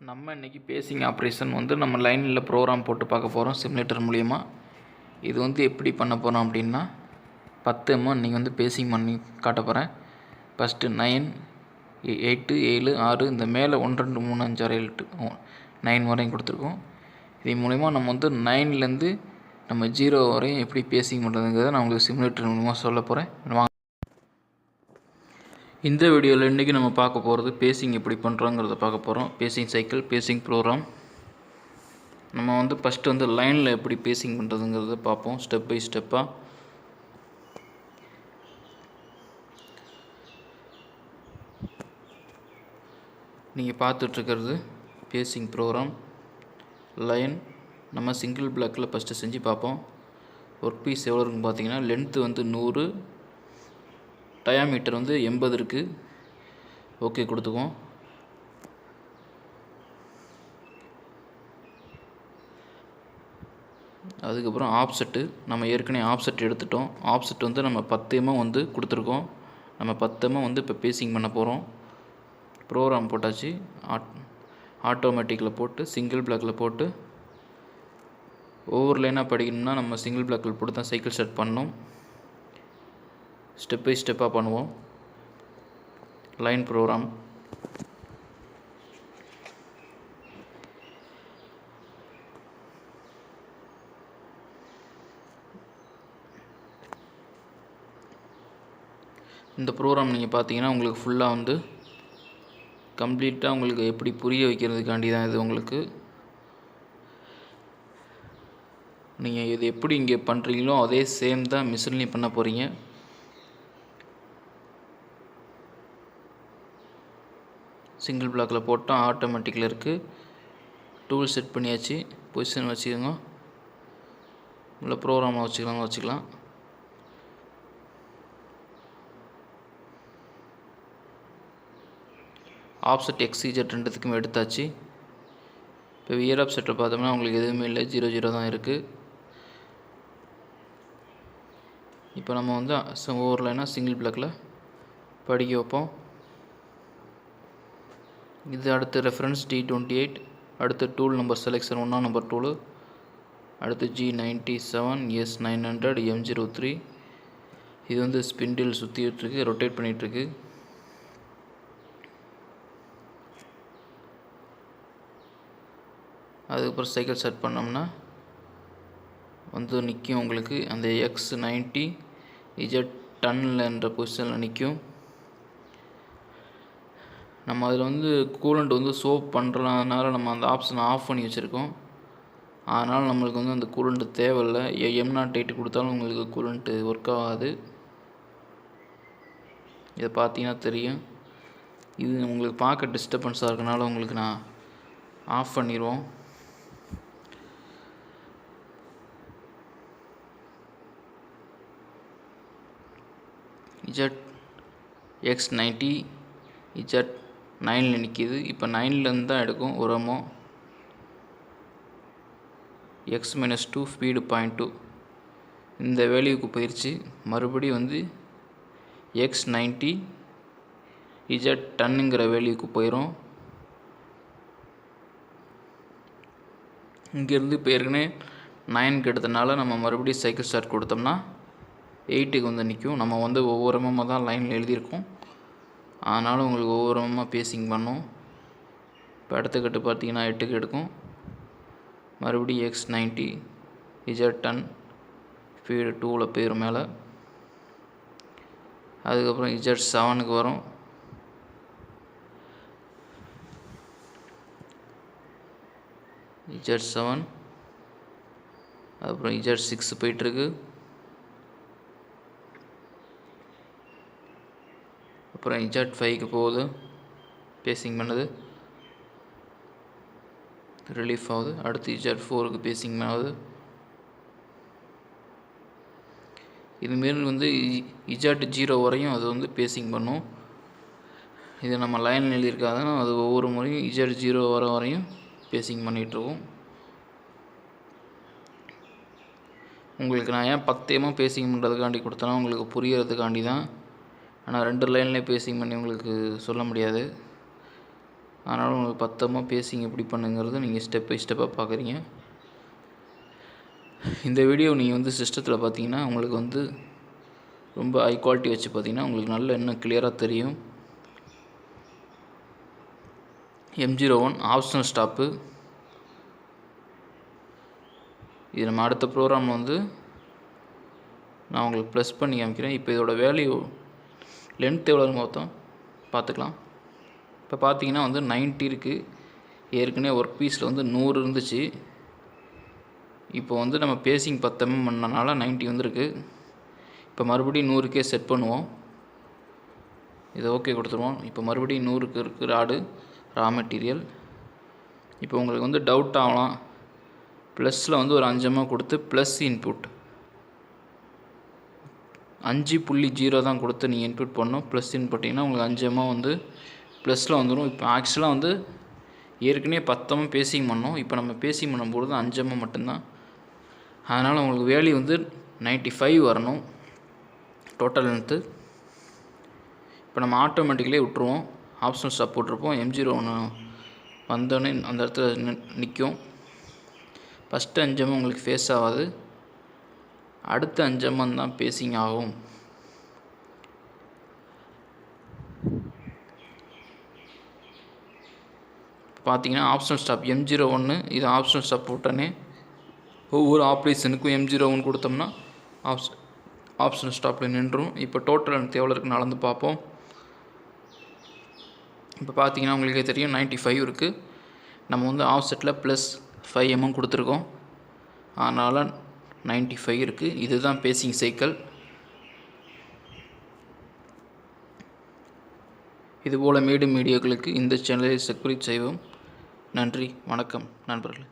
நம்ம இன்றைக்கி facing operation நம்ம லைனில் ப்ரோக்ராம் போட்டு பார்க்க போகிறோம் சிமுலேட்டர் மூலிமா. இது எப்படி பண்ண போகிறோம் அப்படின்னா 10 இன்றைக்கி பேசிங் பண்ணி காட்ட போகிறேன். ஃபஸ்ட்டு 9, 8, 7, 6 இந்த மேலே 1, 2, 3, 5, 6, 7, 9 வரையும் கொடுத்துருக்கோம். இது மூலிமா நம்ம 9லேருந்து நம்ம 0 வரையும் எப்படி பேசிங் பண்ணுறதுங்கிறத நான் உங்களுக்கு சிமுலேட்டர் மூலிமா சொல்ல போகிறேன். இந்த வீடியோவில் இன்றைக்கி நம்ம பார்க்க போகிறது பேசிங் எப்படி பண்ணுறோங்கிறத பார்க்க போகிறோம். Pacing cycle, pacing program. நம்ம ஃபஸ்ட்டு லைனில் எப்படி பேசிங் பண்ணுறதுங்கிறத பார்ப்போம் ஸ்டெப் பை ஸ்டெப்பாக. நீங்கள் பார்த்துட்ருக்கிறது பேசிங் ப்ரோக்ராம் லைன். நம்ம சிங்கிள் பிளாக்கில் ஃபஸ்ட்டு செஞ்சு பார்ப்போம். ஒர்க் பீஸ் எவ்வளோ இருக்குன்னு பார்த்தீங்கன்னா, லென்த்து 100, டயாமீட்டர் 80 இருக்குது. ஓகே கொடுத்துக்குவோம். அதுக்கப்புறம் ஆப்செட்டு நம்ம ஏற்கனவே ஆப்செட் எடுத்துட்டோம். ஆப்செட் நம்ம 10 mm கொடுத்துருக்கோம். நம்ம 10 mm இப்போ பேசிங் பண்ண போகிறோம். ப்ரோக்ராம் போட்டாச்சு. ஆட்டோமேட்டிக்கில் போட்டு சிங்கிள் பிளாக்கில் போட்டு ஒவ்வொரு லைனாக படிக்கணும்னா நம்ம சிங்கிள் பிளாக்கில் போட்டு தான் சைக்கிள் ஸ்டார்ட் பண்ணணும். ஸ்டெப் பை ஸ்டெப்பாக பண்ணுவோம். Line program. இந்த ப்ரோக்ராம் நீங்கள் பார்த்தீங்கன்னா உங்களுக்கு ஃபுல்லாக கம்ப்ளீட்டாக உங்களுக்கு எப்படி புரிய வைக்கிறதுக்காண்டி தான் இது. உங்களுக்கு நீங்கள் இது எப்படி இங்கே பண்ணுறீங்களோ அதே சேம் தான் மிஷின்லேயும் பண்ண போகிறீங்க. சிங்கிள் பிளாக்கில் போட்டால் ஆட்டோமேட்டிக்கில் இருக்குது. டூல் செட் பண்ணியாச்சு. பொசிஷன் வச்சுக்கோங்க. இல்லை ப்ரோக்ராமாக வச்சுக்கலாம். ஆப்செட் XZ ரெண்டுத்துக்குமே எடுத்தாச்சு. இப்போ வியர் ஆப்செட்டில் பார்த்தோம்னா உங்களுக்கு எதுவுமே இல்லை, 0, 0 தான் இருக்குது. இப்போ நம்ம ஒவ்வொரு லைனாக சிங்கிள் பிளாக்கில் படிக்க வைப்போம். இது அடுத்து ரெஃபரன்ஸ் D28, அடுத்து tool number selection 1 number tool, அடுத்து G97, S900, M03. இது ஸ்பிண்டில் சுற்றிட்டுருக்கு, ரொட்டேட் பண்ணிகிட்ருக்கு. அதுக்கப்புறம் சைக்கிள் ஸ்டார்ட் பண்ணோம்னா நிற்கும். உங்களுக்கு அந்த X90 Z10 என்ற பொசிஷனில் நிற்கும். நம்ம அதில் கூலண்ட் சோப் பண்ணுறதுனால நம்ம அந்த ஆப்ஷனை ஆஃப் பண்ணி வச்சுருக்கோம். அதனால் நம்மளுக்கு அந்த கூலண்ட் தேவையில்லை. M08 கொடுத்தாலும் உங்களுக்கு கூலண்ட்டு ஒர்க் ஆகாது. இதை பார்த்தீங்கன்னா தெரியும். இது உங்களுக்கு பார்க்க டிஸ்டர்பன்ஸாக இருக்கனால உங்களுக்கு நான் ஆஃப் பண்ணிடுவோம். X90 Z9ல் நிற்கிது. இப்போ 9லேருந்து தான் எடுக்கும் ஒரு எம்மோ. X-2 ஸ்பீடு 0.2 இந்த வேல்யூக்கு போயிடுச்சு. மறுபடியும் X90 Z10ங்கிற வேல்யூக்கு போயிடும். இங்கேருந்து இப்போ ஏற்கனவே 9க்கு எடுத்தனால நம்ம மறுபடியும் சைக்கிள் ஸ்டார்ட் கொடுத்தோம்னா 8க்கு நிற்கும். நம்ம ஒவ்வொரு எம்எம்மாக தான் லைனில் எழுதியிருக்கோம். அதனால் உங்களுக்கு ஒவ்வொரு எம்எம்மாக பேசிங் பண்ணும். இப்போ அடுத்த கட்டு பார்த்தீங்கன்னா 8க்கு எடுக்கும். மறுபடியும் X90 Z10 ஸ்பீடு 2ல் போயிடும் மேலே. அதுக்கப்புறம் Z7க்கு வரும். Z7 அதுக்கப்புறம் Z6 போயிட்டுருக்கு. அப்புறம் Z5க்கு போகுது. பேசிங் பண்ணுது, ரிலீஃப் ஆகுது. அடுத்து Z4க்கு பேசிங் ஆகுது. இதுமாரி Z0 வரையும் அது பேசிங் பண்ணும். இது நம்ம லைனில் எழுதியிருக்காதுன்னா அது ஒவ்வொரு முறையும் Z0 வர வரையும் பேசிங் பண்ணிகிட்ருக்கோம். உங்களுக்கு நான் ஏன் 10 mm பேசிங் பண்ணுறதுக்காண்டி கொடுத்தேன்னா உங்களுக்கு புரியறதுக்காண்டி தான். ஆனால் 2 லைன்லேயே பேசிங் பண்ணி உங்களுக்கு சொல்ல முடியாது. அதனால் உங்களுக்கு 10 பேசிங் எப்படி பண்ணுங்கிறது நீங்கள் ஸ்டெப் பை ஸ்டெப்பாக பார்க்குறீங்க. இந்த வீடியோ நீங்கள் வந்து சிஸ்டத்தில் பார்த்தீங்கன்னா உங்களுக்கு வந்து ரொம்ப ஹை குவாலிட்டி வச்சு பார்த்தீங்கன்னா உங்களுக்கு நல்ல இன்னும் கிளியராக தெரியும். M01 optional stop. இது நம்ம அடுத்த ப்ரோக்ராமில் வந்து நான் உங்களுக்கு ப்ளஸ் பண்ணி காமிக்கிறேன். இப்போ இதோட வேல்யூ லென்த் எவ்வளோன்னு மொத்தம் பார்த்துக்கலாம். இப்போ பார்த்தீங்கன்னா வந்து 90 இருக்குது. ஏற்கனவே ஒர்க் பீஸில் வந்து 100 இருந்துச்சு. இப்போ வந்து நம்ம பேசிங் 10 mm பண்ணனால 90 வந்திருக்கு. இப்போ மறுபடியும் 100க்கே செட் பண்ணுவோம். இதை ஓகே கொடுத்துருவோம். இப்போ மறுபடியும் 100க்கு இருக்குது ராடு ரா மெட்டீரியல். இப்போ உங்களுக்கு வந்து டவுட் ஆகலாம், ப்ளஸில் வந்து ஒரு 5 mm கொடுத்து ப்ளஸ் இன்புட் 5.0 தான் கொடுத்து நீங்கள் இன்புட் பண்ணணும். ப்ளஸ் இன்புட்டிங்கன்னா உங்களுக்கு 5 mm வந்து ப்ளஸில் வந்துடும். இப்போ ஆக்சுவலாக வந்து ஏற்கனவே 10 mm பேசிங் பண்ணோம். இப்போ நம்ம பேசிங் பண்ணும்போது 5 mm மட்டும்தான். அதனால் உங்களுக்கு வேல்யூ வந்து 95 வரணும் டோட்டல் லென்த்து. இப்போ நம்ம ஆட்டோமேட்டிக்கலே விட்டுருவோம். ஆப்ஷனல் ஸ்டாப் போட்டிருப்போம். M01 வந்தோடனே அந்த இடத்துல நிற்கும். ஃபஸ்ட்டு 5 mm உங்களுக்கு ஃபேஸ் ஆகாது, அடுத்த 5 mm தான் பேசிங் ஆகும். பார்த்தீங்கன்னா ஆப்ஷனல் ஸ்டாப் M01 இது ஆப்ஷனல் ஸ்டாப் போட்டோன்னே ஒவ்வொரு ஆப்ரேஷனுக்கும் M01 கொடுத்தோம்னா ஆப்ஷனல் ஸ்டாப்பில் நின்றும். இப்போ டோட்டல் லென்த் எவ்வளோ இருக்குன்னு அளந்து பார்ப்போம். இப்போ பார்த்தீங்கன்னா உங்களுக்கே தெரியும் 95 இருக்குது. நம்ம வந்து ஆஃப்செட்டில் ப்ளஸ் 5 mm கொடுத்துருக்கோம். அதனால் 95 இருக்குது. இதுதான் பேசிங் சைக்கிள். இதுபோல் மேலும் வீடியோக்களுக்கு இந்த சேனலை சப்ஸ்கிரைப் செய்வோம். நன்றி, வணக்கம் நண்பர்களே.